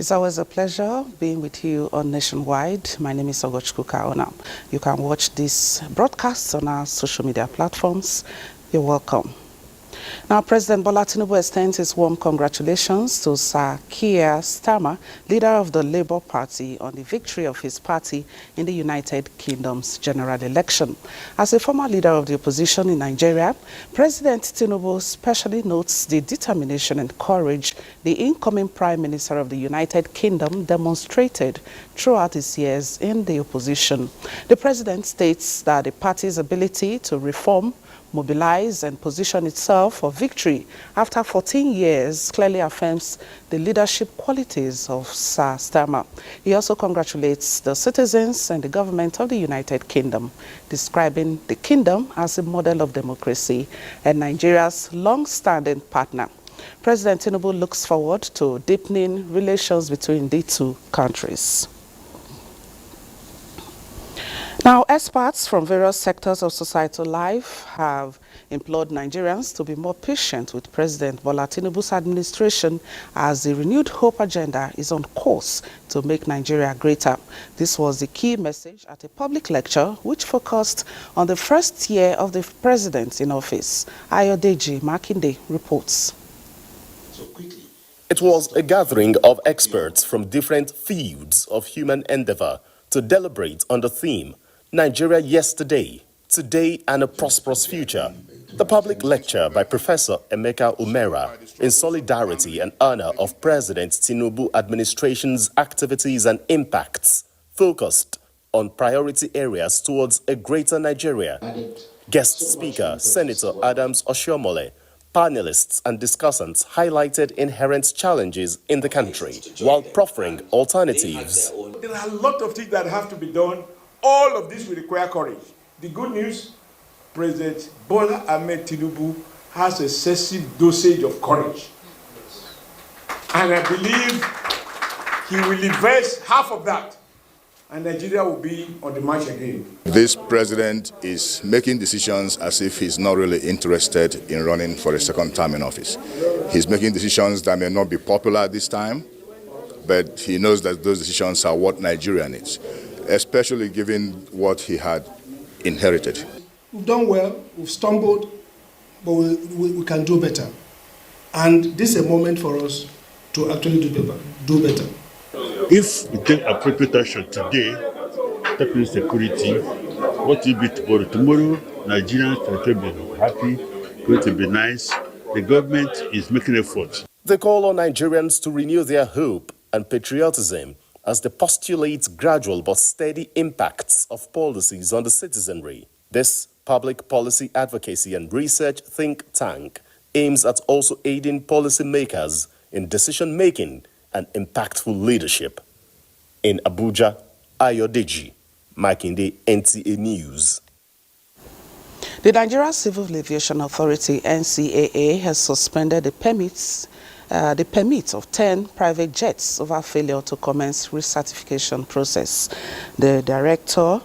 It's always a pleasure being with you on Nationwide. My name is Ogochukwu Kaona. You can watch this broadcast on our social media platforms. You're welcome. Now, President Bola Tinubu extends his warm congratulations to Sir Keir Starmer, leader of the Labour Party, on the victory of his party in the United Kingdom's general election. As a former leader of the opposition in Nigeria, President Tinubu specially notes the determination and courage the incoming Prime Minister of the United Kingdom demonstrated throughout his years in the opposition. The president states that the party's ability to reform, mobilize and position itself for victory after 14 years clearly affirms the leadership qualities of Sir Starmer. He also congratulates the citizens and the government of the United Kingdom, describing the kingdom as a model of democracy and Nigeria's long-standing partner. President Tinubu looks forward to deepening relations between the two countries. Now, experts from various sectors of societal life have implored Nigerians to be more patient with President Bola Tinubu's administration as the renewed hope agenda is on course to make Nigeria greater. This was the key message at a public lecture which focused on the first year of the president in office. Ayodeji Makinde reports. It was a gathering of experts from different fields of human endeavor to deliberate on the theme Nigeria Yesterday, Today and a Prosperous Future. The public lecture by Professor Emeka Umera in solidarity and honor of President Tinubu administration's activities and impacts focused on priority areas towards a greater Nigeria. Guest speaker Senator Adams Oshiomhole, panelists and discussants highlighted inherent challenges in the country while proffering alternatives. There are a lot of things that have to be done. All of this will require courage. The good news, President Bola Ahmed Tinubu has excessive dosage of courage. And I believe he will reverse half of that, and Nigeria will be on the march again. This president is making decisions as if he's not really interested in running for a second term in office. He's making decisions that may not be popular this time, but he knows that those decisions are what Nigeria needs, especially given what he had inherited. We've done well, we've stumbled, but we can do better. And this is a moment for us to actually do better. If we take appropriate action today, tackling security, what will be tomorrow? Tomorrow, Nigerians will be happy, going to be nice. The government is making efforts. They call on Nigerians to renew their hope and patriotism as they postulate gradual but steady impacts of policies on the citizenry. This public policy advocacy and research think tank aims at also aiding policymakers in decision-making and impactful leadership. In Abuja, Ayodeji Makinde, NTA News. The Nigeria Civil Aviation Authority, NCAA, has suspended the permit of 10 private jets over failure to commence recertification process. The Director,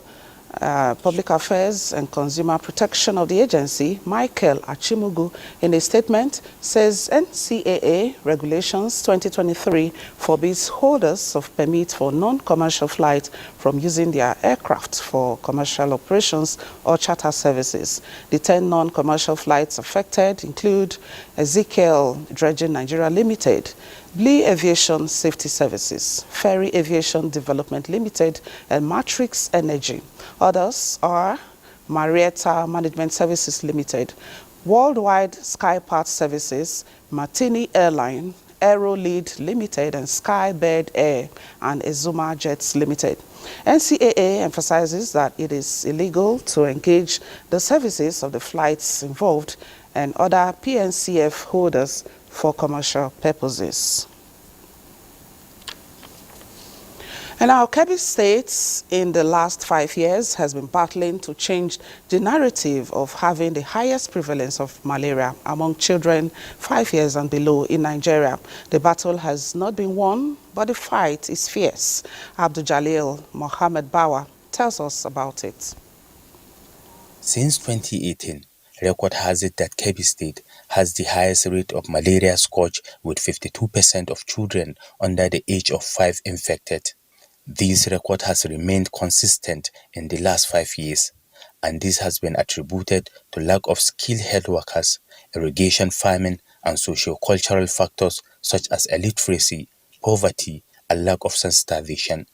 Public Affairs and Consumer Protection of the agency, Michael Achimugu, in a statement says NCAA Regulations 2023 forbids holders of permit for non-commercial flight from using their aircraft for commercial operations or charter services. The 10 non-commercial flights affected include Ezekiel Dredging Nigeria Limited, Blee Aviation Safety Services, Ferry Aviation Development Limited, and Matrix Energy. Others are Marietta Management Services Limited, Worldwide Skypath Services, Martini Airline, Aero Lead Limited, and Skybird Air and Azuma Jets Limited. NCAA emphasizes that it is illegal to engage the services of the flights involved and other PNCF holders for commercial purposes. And our Kebbi State in the last 5 years has been battling to change the narrative of having the highest prevalence of malaria among children 5 years and below in Nigeria. The battle has not been won, but the fight is fierce. Abdul Jalil Mohammed Bawa tells us about it. Since 2018, record has it that Kebbi State has the highest rate of malaria scourge, with 52% of children under the age of 5 infected. This record has remained consistent in the last 5 years, and this has been attributed to lack of skilled health workers, irrigation farming, and socio-cultural factors such as illiteracy, poverty, and lack of sensitization.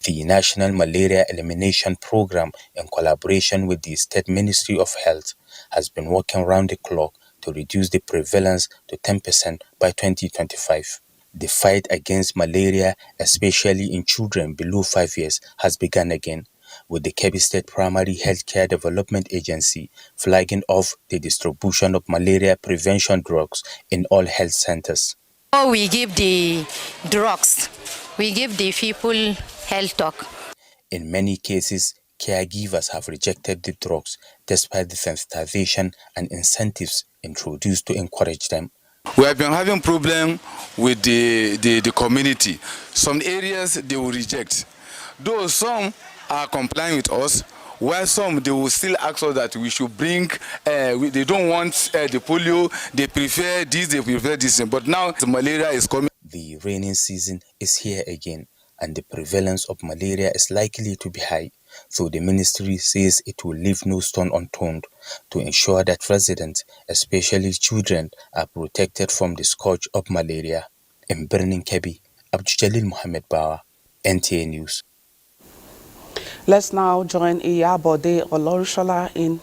The National Malaria Elimination Program, in collaboration with the State Ministry of Health, has been working round the clock to reduce the prevalence to 10% by 2025. The fight against malaria, especially in children below 5 years, has begun again, with the Kebbi State Primary Healthcare Development Agency flagging off the distribution of malaria prevention drugs in all health centers. We give the drugs, we give the people health talk. In many cases, caregivers have rejected the drugs despite the sensitization and incentives introduced to encourage them. We have been having problem with the community. Some areas they will reject. Though some are complying with us, while some they will still ask us that we should bring, they don't want the polio, they prefer this, they prefer this. But now the malaria is coming. The rainy season is here again, and the prevalence of malaria is likely to be high. So the ministry says it will leave no stone unturned to ensure that residents, especially children, are protected from the scourge of malaria. In Birnin Kebbi, Abdul Mohammed Bawa, NTA News. Let's now join Iyabode Olorishola in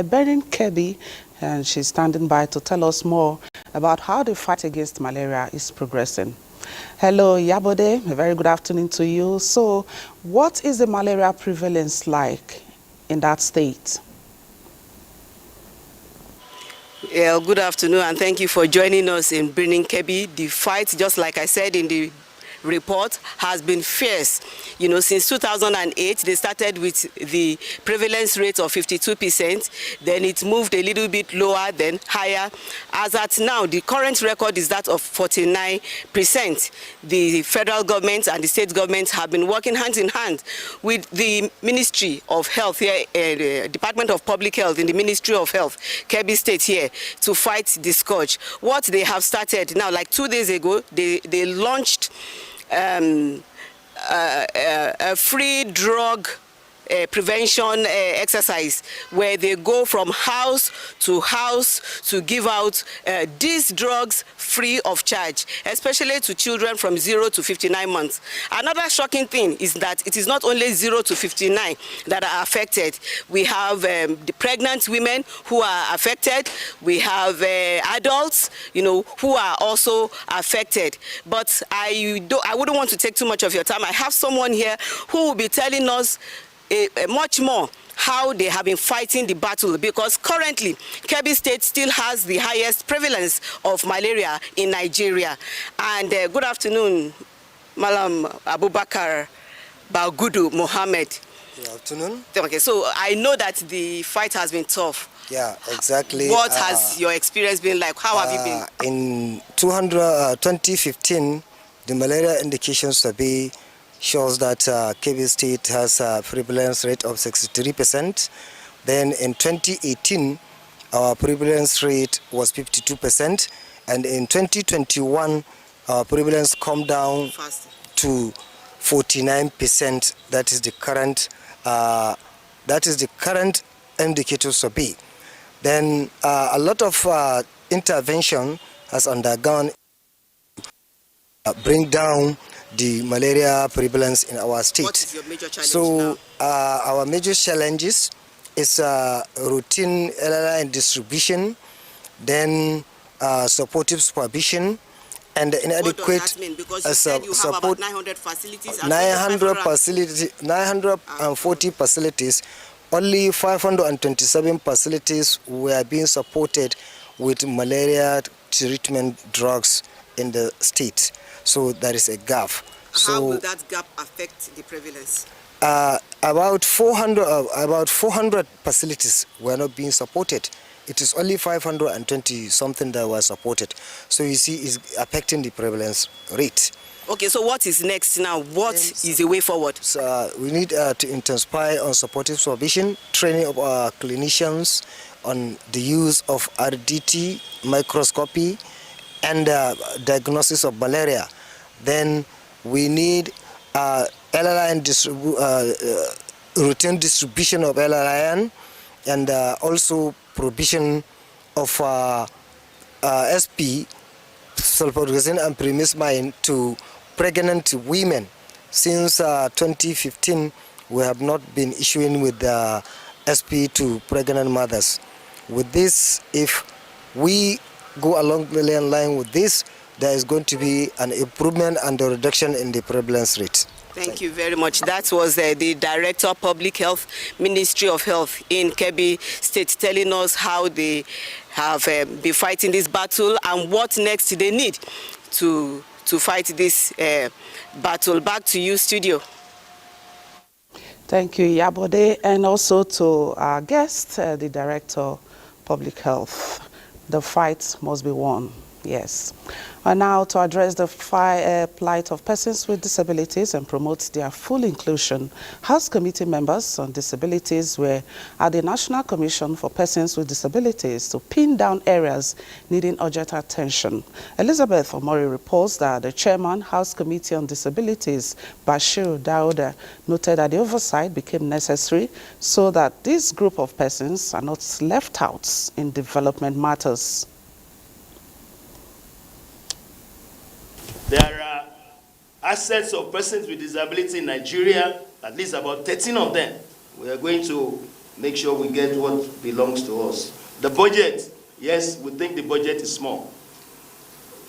Birnin Kebbi, and she's standing by to tell us more about how the fight against malaria is progressing. Hello, Iyabode. A very good afternoon to you. So, what is the malaria prevalence like in that state? Yeah, good afternoon, and thank you for joining us in Birnin Kebbi. The fight, just like I said in the report, has been fierce. You know, since 2008, they started with the prevalence rate of 52%, then it moved a little bit lower, then higher. As at now, the current record is that of 49%. The federal government and the state government have been working hand in hand with the Ministry of Health here, Department of Public Health in the Ministry of Health, Kebbi State here, to fight the scourge. What they have started now, like 2 days ago, they launched a free drug prevention exercise where they go from house to give out these drugs free of charge, especially to children from 0 to 59 months. Another shocking thing is that it is not only 0 to 59 that are affected. We have the pregnant women who are affected. We have adults, you know, who are also affected. But I wouldn't want to take too much of your time. I have someone here who will be telling us much more how they have been fighting the battle, because currently Kebbi State still has the highest prevalence of malaria in Nigeria. And good afternoon, Malam Abubakar Balgudu Mohammed. Good afternoon. Okay, so I know that the fight has been tough. Yeah, exactly. What has your experience been like? How have you been? In 2015, the malaria indication survey shows that Kebbi State has a prevalence rate of 63%. Then in 2018, our prevalence rate was 52%. And in 2021, our prevalence come down to 49%. That is the current indicator survey. Then a lot of intervention has undergone bring down the malaria prevalence in our state. What is your major challenge now? So our major challenges is routine LLI distribution, then supportive supervision, and inadequate. What does that mean? Because you said you have about 900 facilities. 940 facilities. Only 527 facilities were being supported with malaria treatment drugs in the state. So there is a gap. How will that gap affect the prevalence? About 400 facilities were not being supported. It is only 520 something that were supported. So you see, it's affecting the prevalence rate. Okay, so what is next now? What is the way forward? So, we need to intensify on supportive supervision, training of our clinicians on the use of RDT, microscopy, and diagnosis of malaria. Then we need LLIN routine distribution of LLIN, and also provision of SP, sulfurylation and pyrimidine, to pregnant women. Since 2015, we have not been issuing with the SP to pregnant mothers. With this, if we go along the line with this, there is going to be an improvement and a reduction in the prevalence rate. Thank you very much. That was the Director of Public Health, Ministry of Health in Kebbi State, telling us how they have been fighting this battle and what next they need to fight this battle. Back to you, studio. Thank you, Yabode, and also to our guest, the Director of Public Health. The fight must be won. Yes. And now, to address the plight of persons with disabilities and promote their full inclusion, House Committee members on disabilities were at the National Commission for Persons with Disabilities to pin down areas needing urgent attention. Elizabeth Omori reports that the Chairman, House Committee on Disabilities, Bashir Dauda, noted that the oversight became necessary so that this group of persons are not left out in development matters. There are assets of persons with disability in Nigeria, at least about 13 of them. We are going to make sure we get what belongs to us. The budget, yes, we think the budget is small.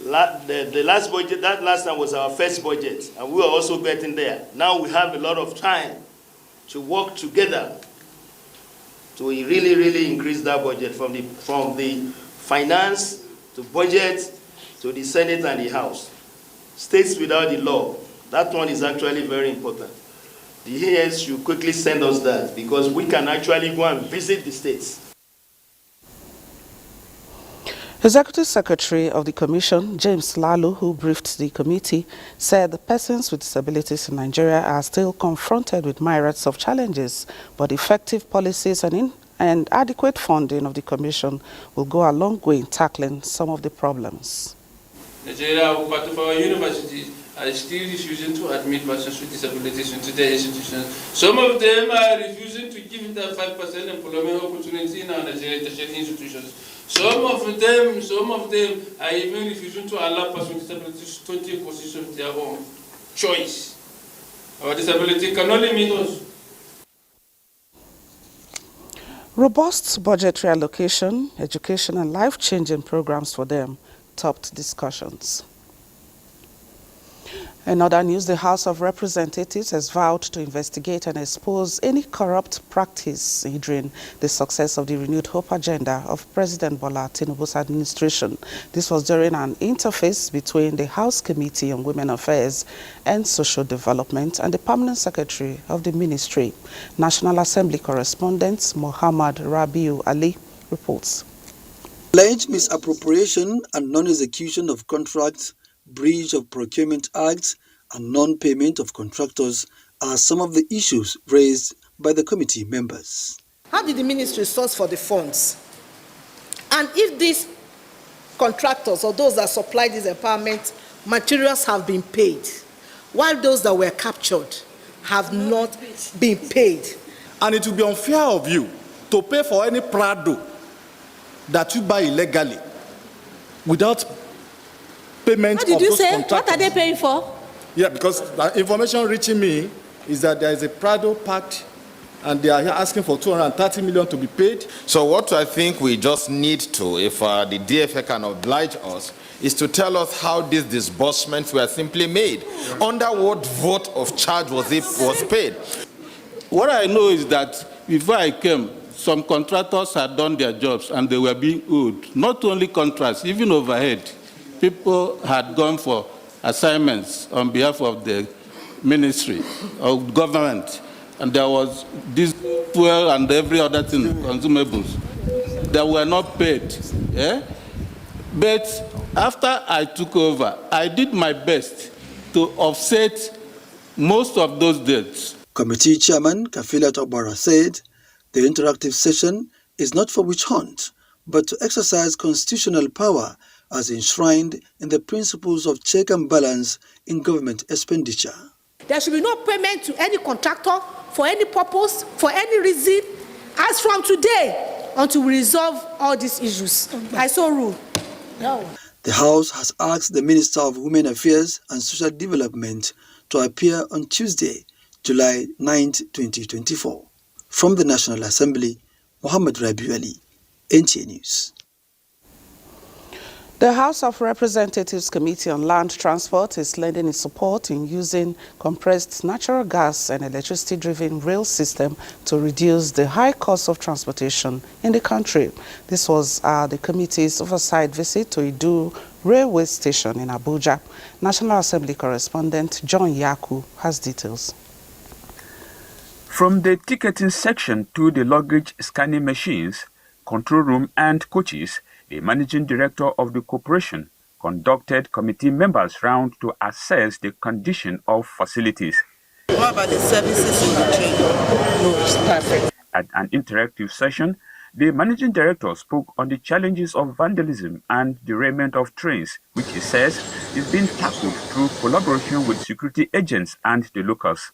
The last budget, that last time was our first budget, and we are also getting there. Now we have a lot of time to work together to really, really increase that budget from the finance to budget to the Senate and the House. States without the law, that one is actually very important. The EAS should quickly send us that because we can actually go and visit the states. Executive Secretary of the Commission, James Lalu, who briefed the committee, said the persons with disabilities in Nigeria are still confronted with myriads of challenges, but effective policies and adequate funding of the Commission will go a long way in tackling some of the problems. Nigeria, part of our universities, are still refusing to admit persons with disabilities into their institutions. Some of them are refusing to give them 5% employment opportunity in our Nigerian tertiary institutions. Some of them are even refusing to allow persons with disabilities to take positions of their own choice. Our disability cannot limit us. Robust budgetary allocation, education, and life-changing programs for them topped discussions. In other news, the House of Representatives has vowed to investigate and expose any corrupt practice hindering the success of the renewed hope agenda of President Bola Tinubu's administration. This was during an interface between the House Committee on Women Affairs and Social Development and the Permanent Secretary of the Ministry. National Assembly correspondent Muhammad Rabiu Ali reports. Alleged misappropriation and non-execution of contracts, breach of Procurement Act, and non-payment of contractors are some of the issues raised by the committee members. How did the ministry source for the funds? And if these contractors or those that supplied these empowerment materials have been paid, while those that were captured have not been paid? And it will be unfair of you to pay for any Prado that you buy illegally without payment of those contractors. What did you say? What are they paying for? Yeah, because the information reaching me is that there is a Prado pact and they are asking for 230 million to be paid. So what I think we just need to, if the DFA can oblige us, is to tell us how these disbursements were simply made. Under what vote of charge was paid? What I know is that before I came, some contractors had done their jobs and they were being owed. Not only contracts, even overhead. People had gone for assignments on behalf of the ministry of government. And there was this fuel and every other thing, consumables, that were not paid. Yeah? But after I took over, I did my best to offset most of those debts. Committee Chairman Kafilat Obara said the interactive session is not for witch hunt, but to exercise constitutional power as enshrined in the principles of check and balance in government expenditure. There should be no payment to any contractor for any purpose, for any reason, as from today, until we resolve all these issues. I so rule. No. The House has asked the Minister of Women Affairs and Social Development to appear on Tuesday, July 9, 2024. From the National Assembly, Muhammad Rabiu Ali, NTA News. The House of Representatives Committee on Land Transport is lending its support in using compressed natural gas and electricity-driven rail system to reduce the high cost of transportation in the country. This was the committee's oversight visit to Idu Railway Station in Abuja. National Assembly correspondent John Yaku has details. From the ticketing section to the luggage scanning machines, control room and coaches, the managing director of the corporation conducted committee members round to assess the condition of facilities. What about the services in the train? No, it's perfect. At an interactive session, the managing director spoke on the challenges of vandalism and derailment of trains, which he says is being tackled through collaboration with security agents and the locals.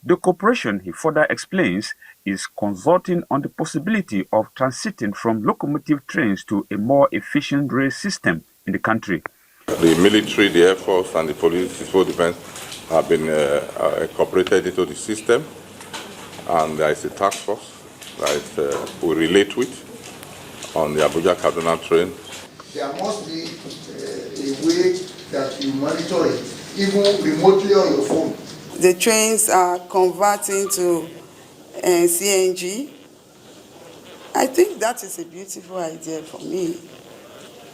The corporation, he further explains, is consulting on the possibility of transiting from locomotive trains to a more efficient rail system in the country. The military, the Air Force and the police, civil defense have been incorporated into the system, and there is a task force that we relate with on the Abuja-Kaduna train. There must be a way that you monitor it, even remotely on your phone. The trains are converting to CNG. I think that is a beautiful idea for me.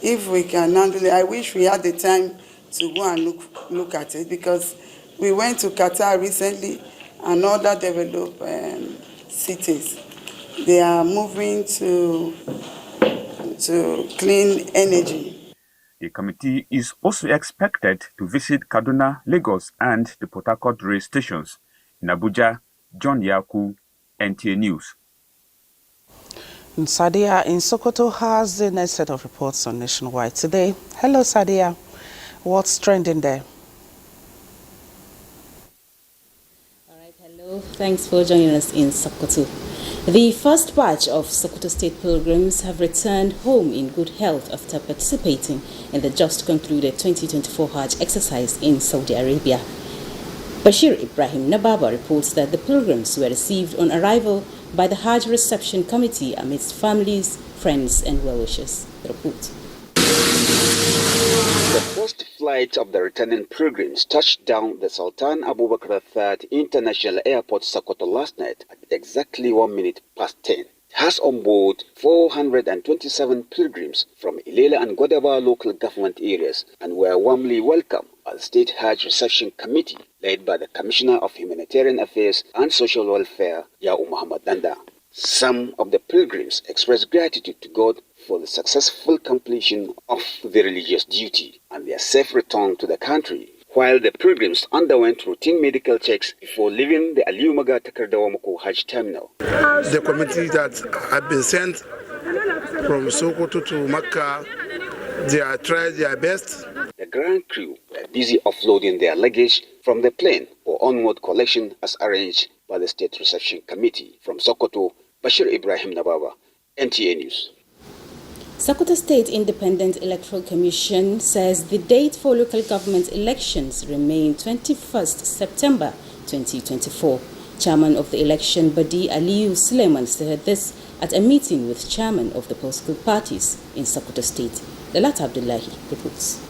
If we can handle it, I wish we had the time to go and look at it, because we went to Qatar recently and other developed cities. They are moving to clean energy. The committee is also expected to visit Kaduna, Lagos, and the Port Harcourt rail stations. In Abuja, John Yaku, NTA News. Sadia in Sokoto has the next set of reports on Nationwide today. Hello, Sadia. What's trending there? All right, hello. Thanks for joining us in Sokoto. The first batch of Sokoto State pilgrims have returned home in good health after participating in the just concluded 2024 Hajj exercise in Saudi Arabia. Bashir Ibrahim Nababa reports that the pilgrims were received on arrival by the Hajj reception committee amidst families, friends and well-wishers. The report. The first flight of the returning pilgrims touched down the Sultan Abubakar III International Airport, Sokoto, last night at exactly 1 minute past 10. It has on board 427 pilgrims from Ilela and Godaba local government areas and were warmly welcomed by the State Hajj Reception Committee led by the Commissioner of Humanitarian Affairs and Social Welfare, Ya'u Muhammad Danda. Some of the pilgrims expressed gratitude to God for the successful completion of the religious duty and their safe return to the country, while the pilgrims underwent routine medical checks before leaving the Aliumaga Takardawamoko Hajj terminal. The committee that have been sent from Sokoto to Makkah, they have tried their best. The ground crew were busy offloading their luggage from the plane for onward collection as arranged by the State Reception Committee. From Sokoto, Bashir Ibrahim Nababa, NTA News. Sokoto State Independent Electoral Commission says the date for local government elections remain 21st September 2024. Chairman of the election body Aliyu Suleiman said this at a meeting with chairman of the political parties in Sokoto State. Lalata Abdullahi reports.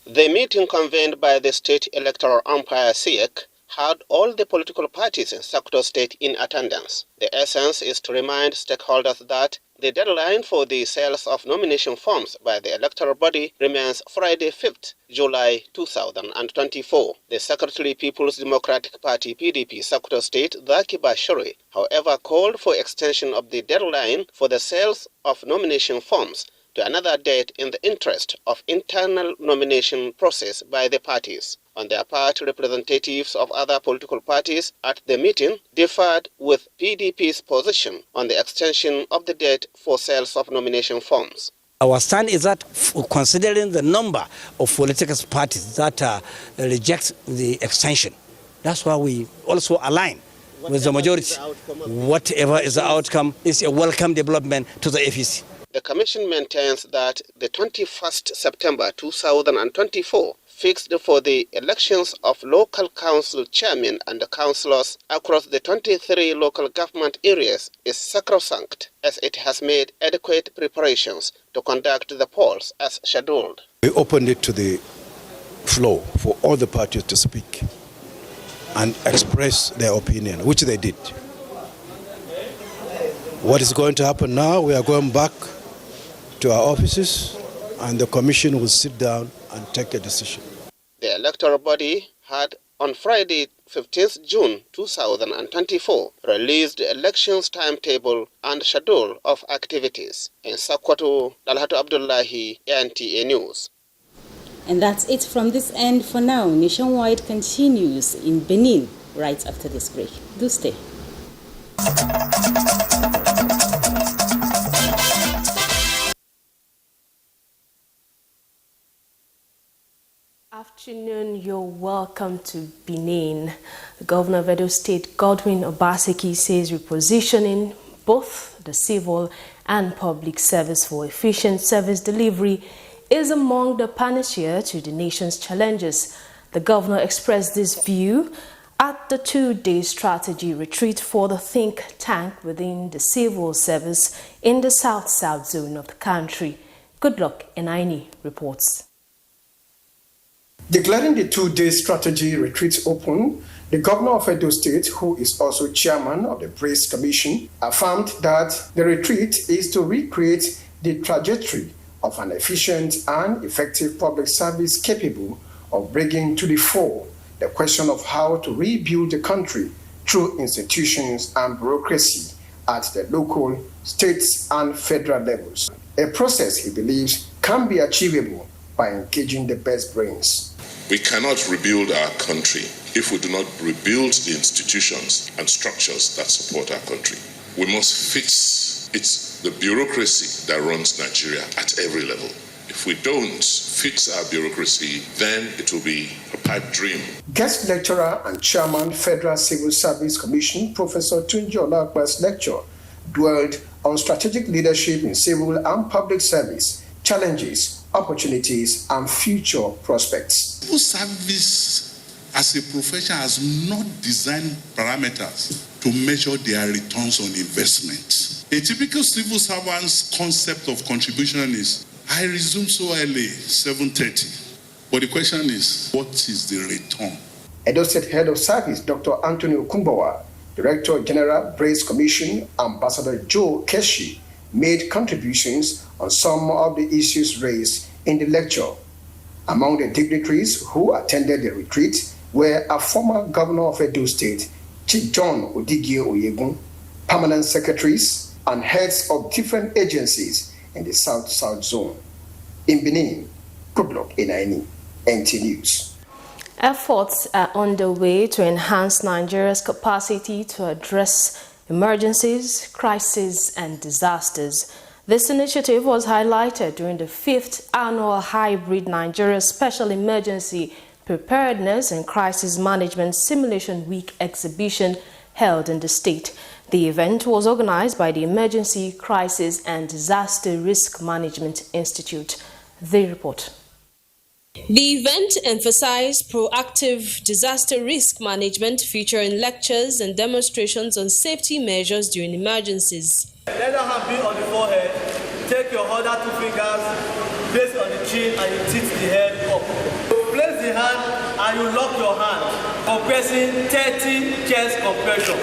The meeting convened by the State Electoral Umpire SIEC had all the political parties in Sokoto State in attendance. The essence is to remind stakeholders that the deadline for the sales of nomination forms by the electoral body remains Friday 5th July 2024. The Secretary People's Democratic Party PDP Sokoto State, Zaki Bashiri, however, called for extension of the deadline for the sales of nomination forms to another date in the interest of internal nomination process by the parties. On their part, representatives of other political parties at the meeting differed with PDP's position on the extension of the date for sales of nomination forms. Our stand is that considering the number of political parties that reject the extension, that's why we also align with the majority. Whatever is the outcome is a welcome development to the FEC. The Commission maintains that the 21st September 2024 fixed for the elections of local council chairmen and councillors across the 23 local government areas is sacrosanct, as it has made adequate preparations to conduct the polls as scheduled. We opened it to the floor for all the parties to speak and express their opinion, which they did. What is going to happen now? We are going back to our offices, and the Commission will sit down and take a decision. The electoral body had on Friday, 15th June 2024, released the elections timetable and schedule of activities. In Sokoto, Dalhatu Abdullahi, NTA News. And that's it from this end for now. Nationwide continues in Benin right after this break. Do stay. Afternoon, you're welcome to Benin. The governor of Edo State, Godwin Obaseki, says repositioning both the civil and public service for efficient service delivery is among the panacea to the nation's challenges. The governor expressed this view at the two-day strategy retreat for the think tank within the civil service in the south-south zone of the country. Goodluck Enaini reports. Declaring the two-day strategy retreat open, the governor of Edo State, who is also chairman of the Praise Commission, affirmed that the retreat is to recreate the trajectory of an efficient and effective public service capable of bringing to the fore the question of how to rebuild the country through institutions and bureaucracy at the local, states, and federal levels. A process he believes can be achievable by engaging the best brains. We cannot rebuild our country if we do not rebuild the institutions and structures that support our country. We must fix the bureaucracy that runs Nigeria at every level. If we don't fix our bureaucracy, then it will be a pipe dream. Guest lecturer and chairman Federal Civil Service Commission, Professor Tunji Olakpa's lecture dwelled on strategic leadership in civil and public service, challenges, opportunities, and future prospects. Civil service as a profession has not designed parameters to measure their returns on investment. A typical civil servant's concept of contribution is, I resume so early, 7:30. But the question is, what is the return? Edo State Head of Service, Dr. Anthony Okumbawa, Director General, Praise Commission, Ambassador Joe Keshi, made contributions on some of the issues raised in the lecture. Among the dignitaries who attended the retreat were a former governor of Edo State, Chief John Odigio Oyegun, permanent secretaries, and heads of different agencies in the South-South zone. In Benin, Goodluck Enaini, NT News. Efforts are underway to enhance Nigeria's capacity to address emergencies, crises, and disasters. This initiative was highlighted during the 5th annual Hybrid Nigeria Special Emergency Preparedness and Crisis Management Simulation Week exhibition held in the state. The event was organized by the Emergency, Crisis, and Disaster Risk Management Institute. The report. The event emphasized proactive disaster risk management, featuring lectures and demonstrations on safety measures during emergencies. Let your hand be on the forehead. Take your other two fingers, place it on the chin, and you tilt the head up. You place the hand and you lock your hand, compressing 30 chest compression.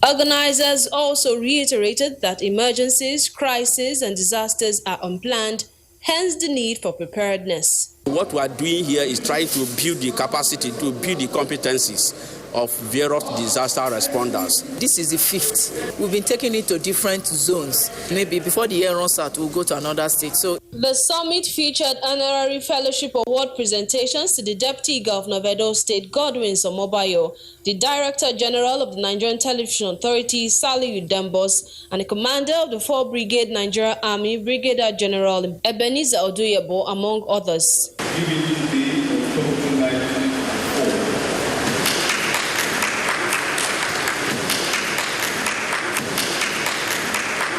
Organizers also reiterated that emergencies, crises, and disasters are unplanned, hence the need for preparedness. What we are doing here is trying to build the capacity, to build the competencies of various disaster responders. This is the 5th. We've been taking it to different zones. Maybe before the year runs out, we'll go to another state. So the summit featured honorary fellowship award presentations to the Deputy Governor of Edo State, Godwin Somobayo, the Director General of the Nigerian Television Authority, Saliu Dembos, and the Commander of the 4th Brigade Nigeria Army, Brigadier General Ebenezer Oduyebo, among others.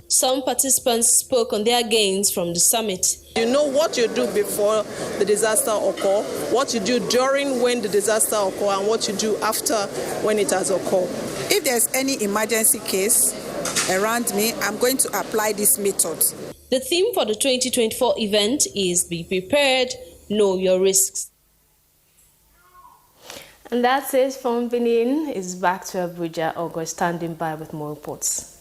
Some participants spoke on their gains from the summit. You know what you do before the disaster occurs, what you do during when the disaster occurs, and what you do after when it has occurred. If there's any emergency case around me, I'm going to apply this method. The theme for the 2024 event is Be Prepared, Know Your Risks. And that's it from Benin. It's back to Abuja. August standing by with more reports.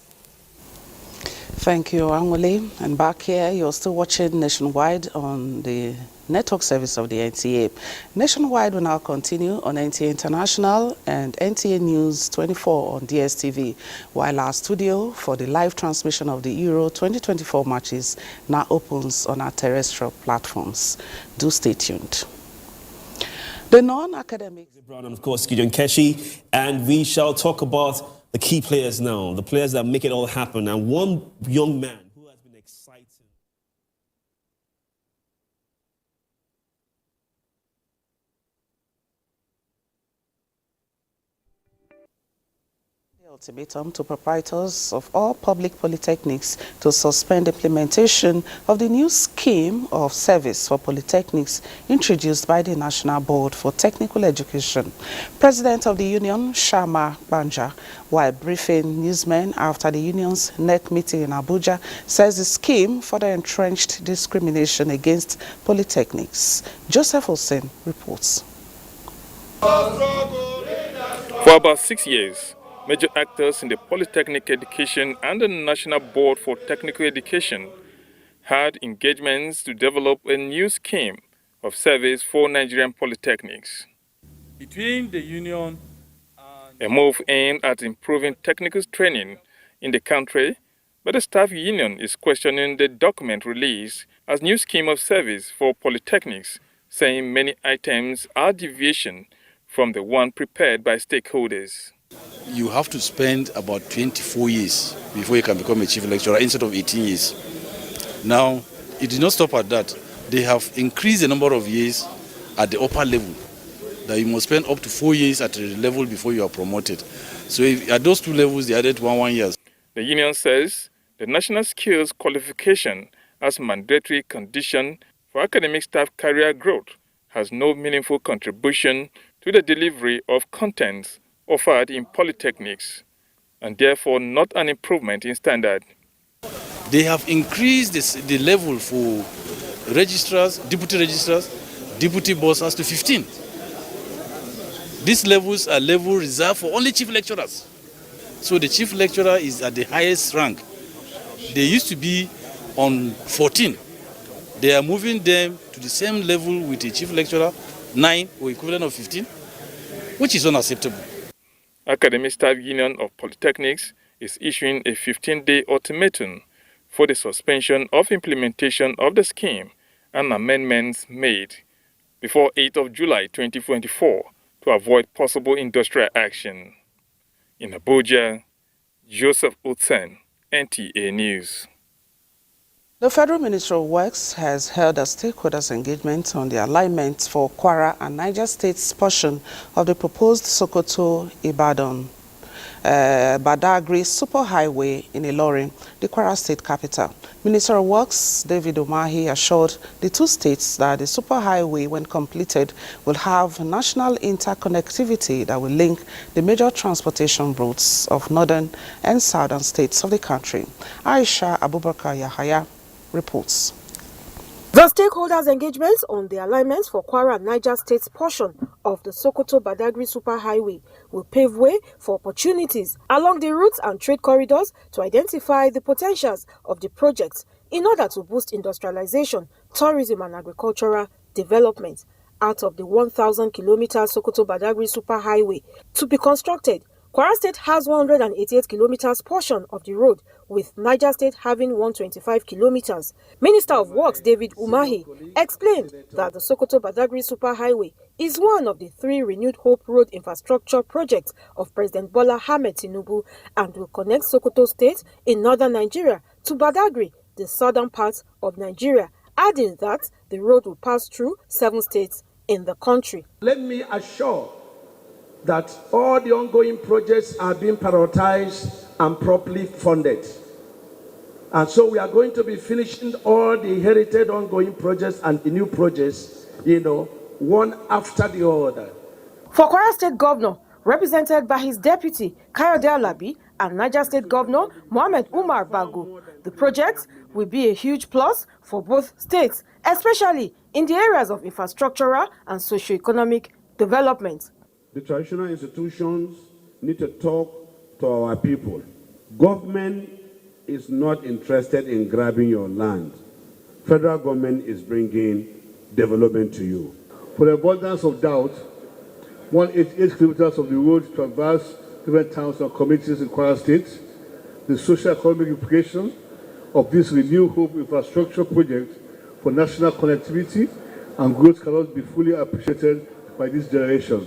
Thank you, Angole. And back here, you're still watching Nationwide on the network service of the NTA. Nationwide will now continue on NTA International and NTA News 24 on DSTV, while our studio for the live transmission of the Euro 2024 matches now opens on our terrestrial platforms. Do stay tuned. The non-academic... Brown and of course, Gideon Keshi, and we shall talk about the key players now, the players that make it all happen, and one young man who has been exciting. Ultimatum to proprietors of all public polytechnics to suspend implementation of the new scheme of service for polytechnics introduced by the National Board for Technical Education. President of the union, Sharma Banja, while briefing newsmen after the union's NEC meeting in Abuja, says the scheme further entrenched discrimination against polytechnics. Joseph Hussein reports. For about 6 years, major actors in the Polytechnic education and the National Board for Technical Education had engagements to develop a new scheme of service for Nigerian polytechnics. Between the union a move aimed at improving technical training in the country, but the staff union is questioning the document released as new scheme of service for polytechnics, saying many items are deviation from the one prepared by stakeholders. You have to spend about 24 years before you can become a chief lecturer instead of 18 years. Now, it did not stop at that. They have increased the number of years at the upper level, that you must spend up to 4 years at a level before you are promoted. So at those two levels, they added 1 year. The union says the national skills qualification as mandatory condition for academic staff career growth has no meaningful contribution to the delivery of contents offered in polytechnics, and therefore not an improvement in standard. They have increased the level for registrars, deputy bursars to 15. These levels are level reserved for only chief lecturers. So the chief lecturer is at the highest rank. They used to be on 14. They are moving them to the same level with a chief lecturer, 9 or equivalent of 15, which is unacceptable. Academic Staff Union of Polytechnics is issuing a 15-day ultimatum for the suspension of implementation of the scheme and amendments made before 8th of July 2024 to avoid possible industrial action. In Abuja, Joseph Utsen, NTA News. The Federal Ministry of Works has held a stakeholders engagement on the alignment for Kwara and Niger State's portion of the proposed Sokoto-Badagri superhighway in Ilorin, the Kwara State capital. Minister of Works David Umahi assured the two states that the superhighway, when completed, will have national interconnectivity that will link the major transportation routes of northern and southern states of the country. Aisha Abubakar Yahaya reports. The stakeholders' engagements on the alignments for Kwara and Niger State's portion of the Sokoto-Badagri superhighway will pave way for opportunities along the routes and trade corridors to identify the potentials of the projects in order to boost industrialization, tourism and agricultural development. out of the 1,000-kilometer Sokoto-Badagri superhighway to be constructed. Kwara State has 188 kilometers portion of the road, with Niger State having 125 kilometers. Minister of Works David Umahi explained that the Sokoto-Badagri superhighway is one of the 3 renewed Hope Road infrastructure projects of President Bola Ahmed Tinubu and will connect Sokoto State in northern Nigeria to Badagri, the southern part of Nigeria, adding that the road will pass through 7 states in the country. Let me assure that all the ongoing projects are being prioritized and properly funded. And so we are going to be finishing all the inherited ongoing projects and the new projects, one after the other. For Kwara State Governor, represented by his deputy, Kayode Alabi, and Niger State Governor, Mohammed Umar Bago, the project will be a huge plus for both states, especially in the areas of infrastructural and socio-economic development. The traditional institutions need to talk to our people. Government is not interested in grabbing your land. Federal government is bringing development to you. For the avoidance of doubt, 188 kilometers of the road traverse different towns and communities in Kwara State. The socio-economic implications of this renewed Hope infrastructure project for national connectivity and growth cannot be fully appreciated by this generation.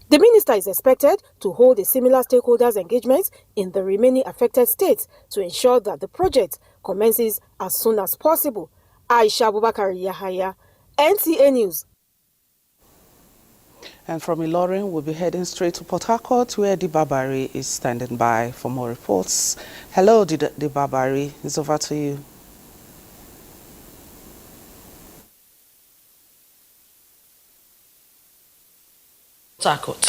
The minister is expected to hold a similar stakeholders engagement in the remaining affected states to ensure that the project commences as soon as possible. Aisha Abubakar Yahaya, NTA News. And from Ilorin, we'll be heading straight to Port Harcourt, where Dibabari is standing by for more reports. Hello, Dibabari. It's over to you. Harcourt.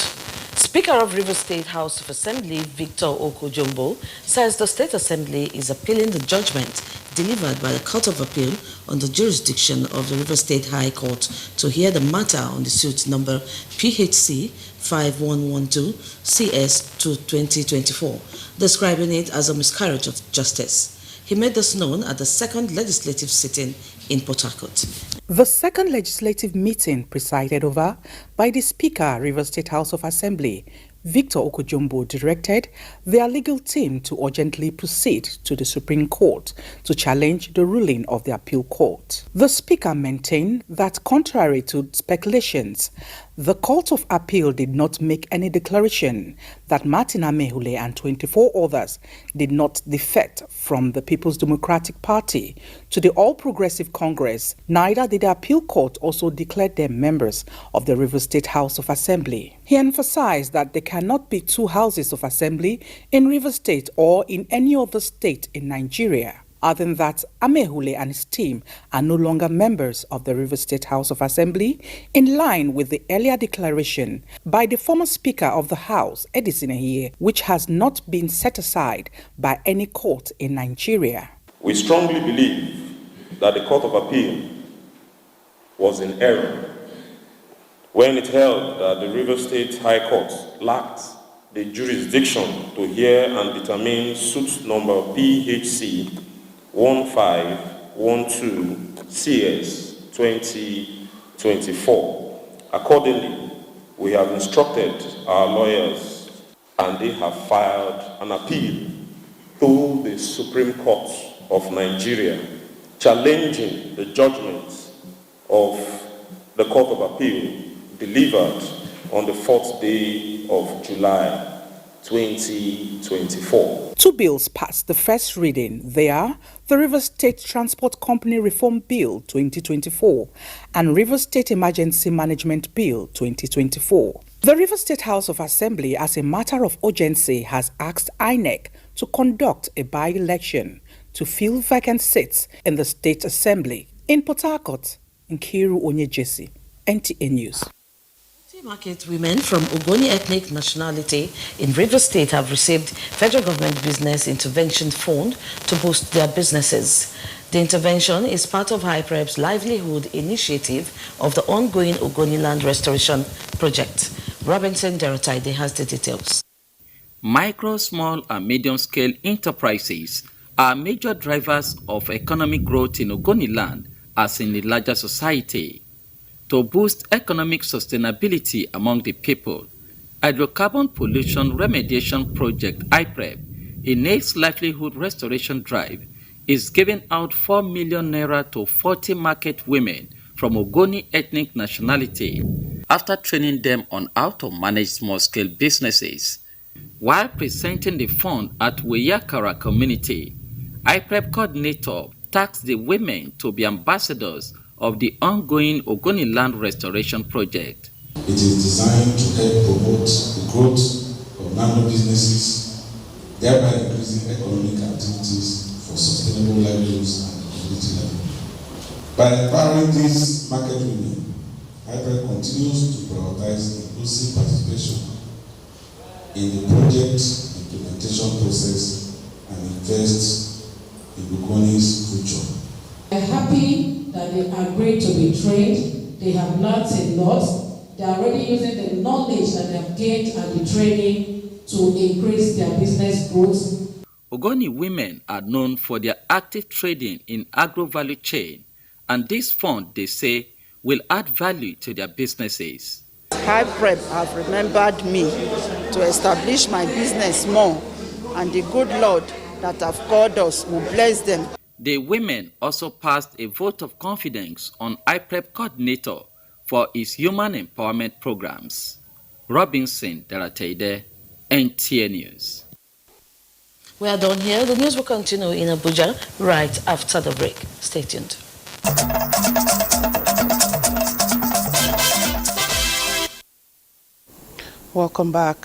Speaker of River State House of Assembly, Victor Okojumbo, says the State Assembly is appealing the judgment delivered by the Court of Appeal on the jurisdiction of the River State High Court to hear the matter on the suit number PHC 5112 CS 2024, describing it as a miscarriage of justice. He made this known at the second legislative sitting in Port Harcourt. The second legislative meeting presided over by the Speaker, River State House of Assembly, Victor Okojumbo, directed their legal team to urgently proceed to the Supreme Court to challenge the ruling of the appeal court. The Speaker maintained that, contrary to speculations, the Court of Appeal did not make any declaration that Martin Amehule and 24 others did not defect from the People's Democratic Party to the All Progressive Congress. Neither did the appeal court also declare them members of the River State House of Assembly. He emphasized that there cannot be 2 houses of assembly in River State or in any other state in Nigeria. Other than that, Amehule and his team are no longer members of the River State House of Assembly, in line with the earlier declaration by the former Speaker of the House, Edison Ehie, which has not been set aside by any court in Nigeria. We strongly believe that the Court of Appeal was in error when it held that the River State High Court lacked the jurisdiction to hear and determine suit number PHC 1512 CS 2024. Accordingly, we have instructed our lawyers and they have filed an appeal to the Supreme Court of Nigeria, challenging the judgment of the Court of Appeal delivered on the 4th day of July 2024. 2 bills passed the first reading. They are the River State Transport Company Reform Bill 2024 and River State Emergency Management Bill 2024. The River State House of Assembly, as a matter of urgency, has asked INEC to conduct a by-election to fill vacant seats in the State Assembly. In Port Harcourt, Nkiru Onyejesi, NTA News. Market women from Ogoni ethnic nationality in River State have received federal government business intervention fund to boost their businesses. The intervention is part of HyPrep's livelihood initiative of the ongoing Ogoni land restoration project. Robinson Derataide has the details. Micro, small and medium-scale enterprises are major drivers of economic growth in Ogoni land as in the larger society. to boost economic sustainability among the people. Hydrocarbon Pollution Remediation Project (IPREP), in its livelihood restoration drive, is giving out 4 million naira to 40 market women from Ogoni ethnic nationality after training them on how to manage small-scale businesses. While presenting the fund at Weyakara community, IPREP coordinator tasked the women to be ambassadors of the ongoing Ogoni land restoration project. It is designed to help promote the growth of nano businesses, thereby increasing economic activities for sustainable livelihoods at the community level. By empowering these market women, IPREP continues to prioritize inclusive participation in the project implementation process and invest in Ogoni's future. I'm happy that they agreed to be trained. They have learned a lot. They are already using the knowledge that they have gained and the training to increase their business growth. Ogoni women are known for their active trading in agro-value chain, and this fund, they say, will add value to their businesses. IPREP have remembered me to establish my business more, and the good Lord that have called us will bless them. The women also passed a vote of confidence on IPREP coordinator for his human empowerment programs. Robinson Darateide, NTA News. We are done here. The news will continue in Abuja right after the break. Stay tuned. Welcome back.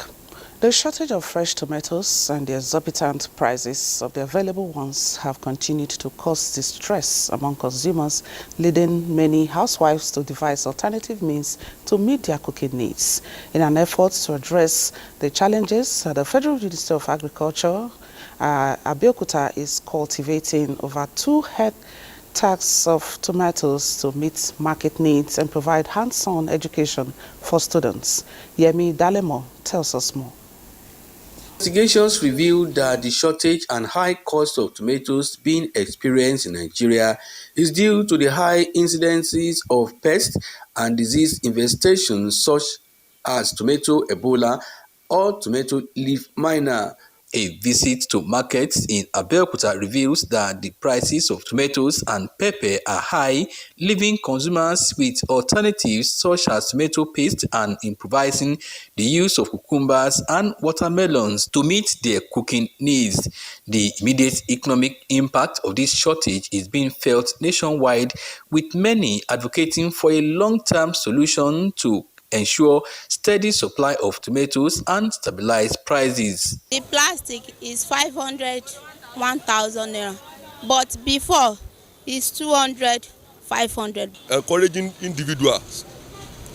The shortage of fresh tomatoes and the exorbitant prices of the available ones have continued to cause distress among consumers, leading many housewives to devise alternative means to meet their cooking needs. In an effort to address the challenges, the Federal Ministry of Agriculture, Abeokuta, is cultivating over 2 hectares of tomatoes to meet market needs and provide hands-on education for students. Yemi Dalemo tells us more. Investigations revealed that the shortage and high cost of tomatoes being experienced in Nigeria is due to the high incidences of pest and disease infestations such as tomato Ebola or tomato leaf miner. A visit to markets in Abeokuta reveals that the prices of tomatoes and pepper are high, leaving consumers with alternatives such as tomato paste and improvising the use of cucumbers and watermelons to meet their cooking needs. The immediate economic impact of this shortage is being felt nationwide, with many advocating for a long-term solution to ensure steady supply of tomatoes and stabilize prices. The plastic is 500, 1,000 naira, but before it's 200, 500. Encouraging individuals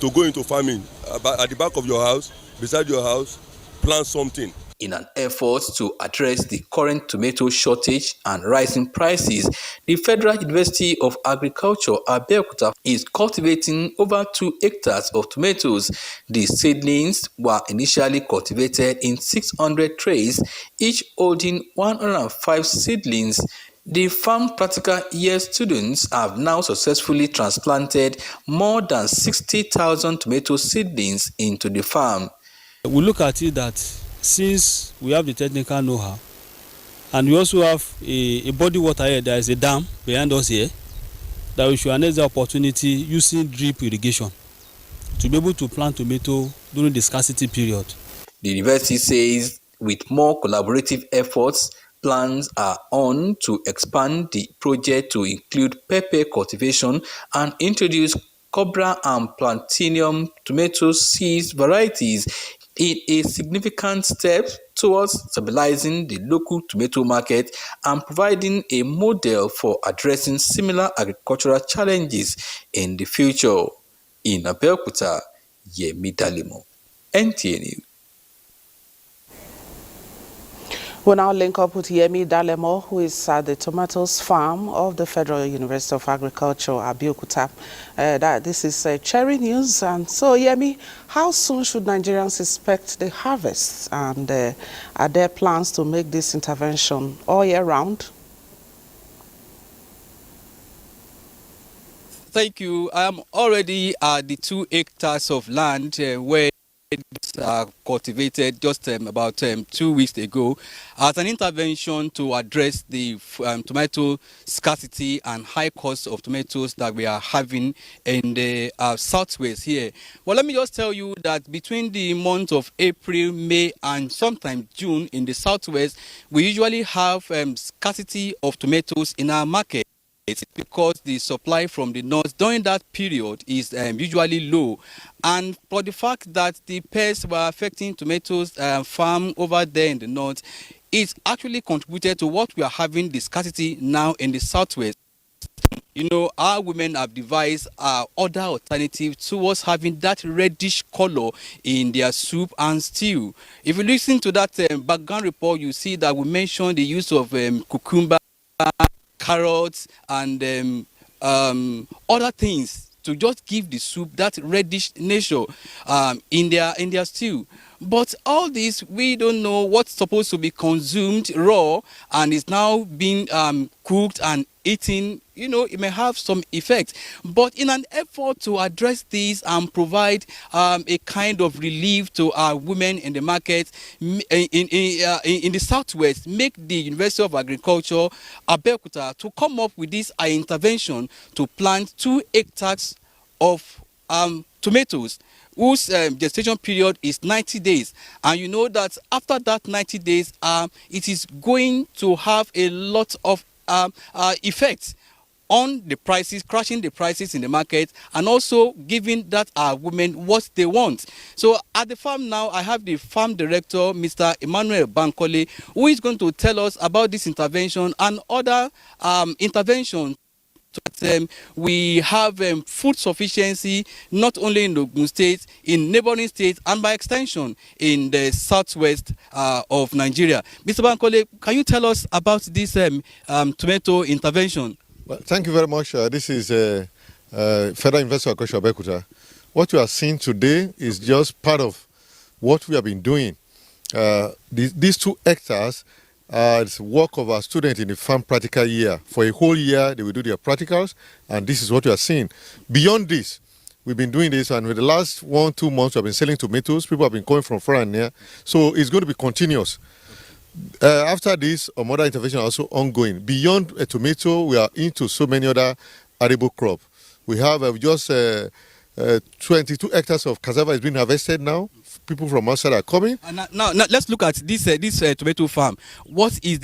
to go into farming at the back of your house, beside your house, plant something. In an effort to address the current tomato shortage and rising prices, the Federal University of Agriculture, Abeokuta, is cultivating over 2 hectares of tomatoes. The seedlings were initially cultivated in 600 trays, each holding 105 seedlings. The farm practical year students have now successfully transplanted more than 60,000 tomato seedlings into the farm. We look at it that since we have the technical know-how and we also have a body water here, there is a dam behind us here, that we should harness the opportunity using drip irrigation to be able to plant tomato during the scarcity period. The university says with more collaborative efforts, plans are on to expand the project to include pepper cultivation and introduce Cobra and Platinum tomato seed varieties in a significant step towards stabilizing the local tomato market and providing a model for addressing similar agricultural challenges in the future. In Abeokuta, Yemi Dalemo, NTA News. We'll now link up with Yemi Dalemo, who is at the tomatoes farm of the Federal University of Agriculture, Abeokuta. This is Cherry News. And so, Yemi, how soon should Nigerians expect the harvest? And are there plans to make this intervention all year round? Thank you. I am already at the 2 hectares of land where cultivated just about 2 weeks ago as an intervention to address the tomato scarcity and high cost of tomatoes that we are having in the southwest here. Well, let me just tell you that between the month of April, May, and sometimes June in the southwest, we usually have scarcity of tomatoes in our market. It's because the supply from the north during that period is usually low, and for the fact that the pests were affecting tomatoes farm over there in the north, it's actually contributed to what we are having the scarcity now in the southwest. You know, our women have devised other alternatives towards having that reddish color in their soup and stew. If you listen to that background report, you see that we mentioned the use of cucumber, carrots, and other things to just give the soup that reddish nature in their stew. But all this, we don't know what's supposed to be consumed raw and is now being cooked and eaten. You know, it may have some effect. But in an effort to address this and provide a kind of relief to our women in the market in the southwest, make the University of Agriculture, Abeokuta, to come up with this intervention to plant 2 hectares of tomatoes whose gestation period is 90 days. And you know that after that 90 days, it is going to have a lot of effects on the prices, crashing the prices in the market, and also giving that women what they want. So at the farm now, I have the farm director, Mr. Emmanuel Bankole, who is going to tell us about this intervention and other interventions. We have food sufficiency not only in Ogun State, in neighboring states, and by extension in the southwest of Nigeria. Mr. Bankole, can you tell us about this tomato intervention? Well, thank you very much. This is Federal University of Agriculture, Abeokuta. What you are seeing today is just part of what we have been doing. These 2 hectares it's work of our students in the farm practical year. For a whole year, they will do their practicals, and this is what you are seeing. Beyond this, we've been doing this, and with the last 1-2 months, we've been selling tomatoes. People have been coming from far and near, so it's going to be continuous. After this, other intervention are also ongoing. Beyond a tomato, we are into so many other edible crops. We have just 22 hectares of cassava is being harvested now. People from outside are coming. Now let's look at this tomato farm. What is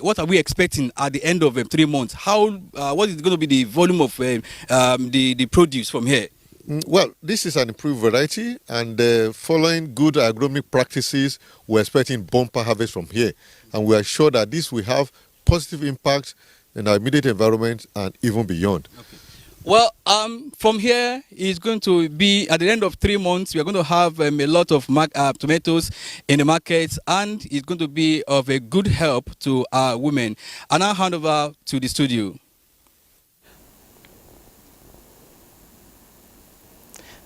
what are we expecting at the end of 3 months? What is going to be the volume of the produce from here? Well, this is an improved variety, and following good agronomic practices, we're expecting bumper harvest from here, and we are sure that this will have positive impact in our immediate environment and even beyond. Okay. Well, from here is going to be at the end of 3 months. We are going to have a lot of tomatoes in the market, and it's going to be of a good help to our women. And I'll hand over to the studio.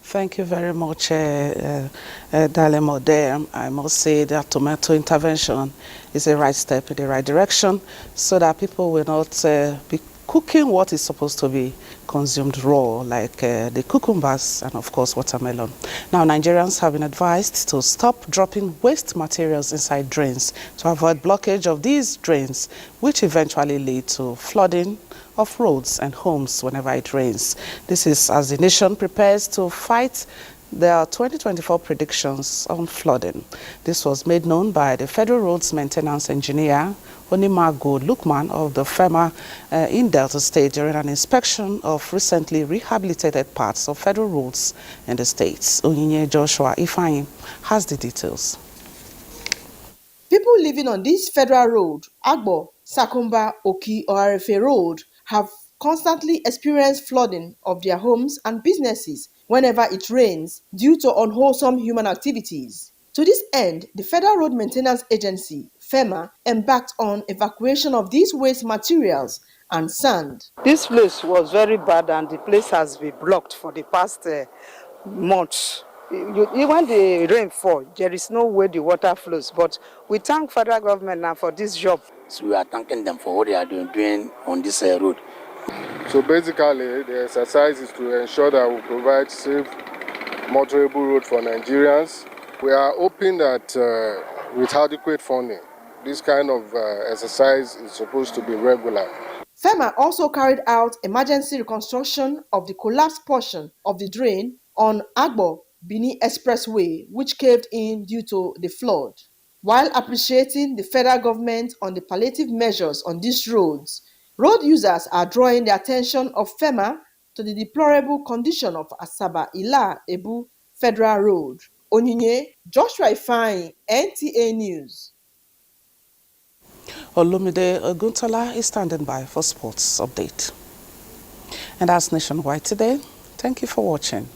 Thank you very much, Dalemo there. I must say that tomato intervention is a right step in the right direction so that people will not be cooking what is supposed to be consumed raw, like the cucumbers and of course watermelon. Now, Nigerians have been advised to stop dropping waste materials inside drains to avoid blockage of these drains, which eventually lead to flooding of roads and homes whenever it rains. This is as the nation prepares to fight their 2024 predictions on flooding. This was made known by the Federal Roads Maintenance Engineer, Onimago Lukman of the FEMA in Delta State during an inspection of recently rehabilitated parts of federal roads in the states. Onyinye Joshua Ifeanyi has the details. People living on this federal road, Agbo, Sakumba, Oki, or Arefe Road, have constantly experienced flooding of their homes and businesses whenever it rains due to unwholesome human activities. To this end, the Federal Road Maintenance Agency, FEMA, embarked on evacuation of these waste materials and sand. This place was very bad, and the place has been blocked for the past months. When the rain falls, there is no way the water flows. But we thank federal government now for this job. So we are thanking them for what they are doing on this road. So basically, the exercise is to ensure that we provide safe, motorable road for Nigerians. We are hoping that with adequate funding, this kind of exercise is supposed to be regular. FEMA also carried out emergency reconstruction of the collapsed portion of the drain on Agbo-Bini Expressway, which caved in due to the flood. While appreciating the federal government on the palliative measures on these roads, road users are drawing the attention of FEMA to the deplorable condition of Asaba-Ila-Ebu Federal Road. Onyinye, Joshua Ifeanyi, NTA News. Olumide Oguntola is standing by for sports update. And that's Nationwide today. Thank you for watching.